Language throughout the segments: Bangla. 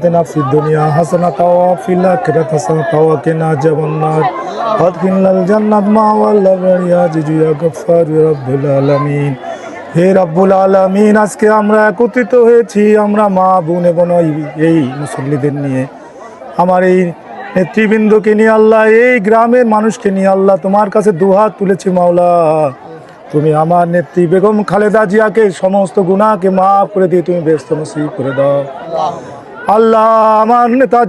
آتنا في الدنيا حسنة وفي الآخرة حسنة وقنا عذاب النار وادخلنا الجنة مع الأبرار يا عزيز يا غفار يا رب العالمين হে রব্বুল আলামিন, আজকে আমরা একত্রিত হয়েছি আমরা মা বোন এবং এই মুসল্লিদের নিয়ে, আমার এই নেতৃবৃন্দকে নিয়ে আল্লাহ, এই গ্রামের মানুষকে নিয়ে আল্লাহ তোমার কাছে দুহাত তুলেছি মাওলা। তুমি আমার নেত্রী বেগম খালেদা জিয়াকে সমস্ত গুনাহকে মাফ করে দিয়ে তুমি ব্যস্ত নসিব করে দাও আল্লাহ। আমার নেতা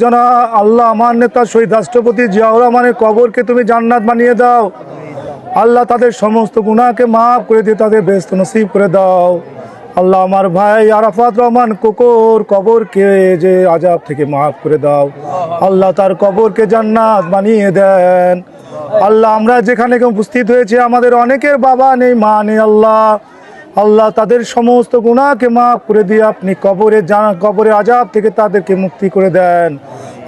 আমার নেতা শহীদ রাষ্ট্রপতি জিয়াউর রহমানের কবরকে তুমি জান্নাত বানিয়ে দাও আল্লাহ। তাদের সমস্ত গুনাহকে মাফ করে দিয়ে তাদের ব্যস্ত নসিব করে দাও আল্লাহ। আমার ভাই আরাফাত রহমান কোকোর কবরকে যে আযাব থেকে মাফ করে দাও আল্লাহ, তার কবরকে জান্নাত বানিয়ে দেন আল্লাহ। আমরা যেখানে উপস্থিত হয়েছে আমাদের অনেকের বাবা নেই, মা নেই আল্লাহ, তাদের সমস্ত গুনাহকে মাফ করে দিয়ে আপনি কবরে আযাব থেকে তাদেরকে মুক্তি করে দেন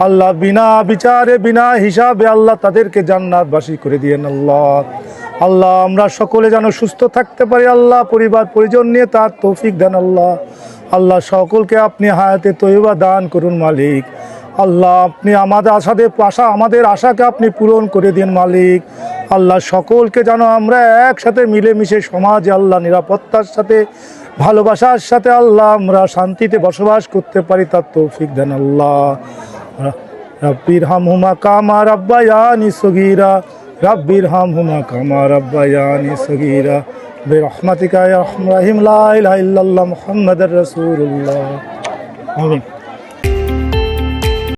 আল্লাহ। বিনা বিচারে বিনা হিসাবে আল্লাহ তাদেরকে জান্নাতবাসী করে দিয়েন আল্লাহ। আমরা সকলে যেন সুস্থ থাকতে পারি আল্লাহ, পরিবার পরিজন নিয়ে তার তৌফিক দেন আল্লাহ। সকলকে আপনি হায়াতে তয়্যিবা দান করুন মালিক আল্লাহ। আপনি আমাদের আশাকে আপনি পূরণ করে দিন মালিক আল্লাহ। সকলকে যেন আমরা একসাথে মিলেমিশে সমাজে আল্লাহ নিরাপত্তার সাথে ভালোবাসার সাথে আল্লাহ আমরা শান্তিতে বসবাস করতে পারি তার তৌফিক দেন আল্লাহ। রব্বির হামহুমা কামা রাব্বায়ানি সগীরা, রব্বির হামহুমা কামা রাব্বায়ানি সগীরা, বিরহমাতিকা ইয়া আরহামার রাহিম, লা ইলাহা ইল্লাল্লাহ মুহাম্মাদুর রাসূলুল্লাহ। আমিন।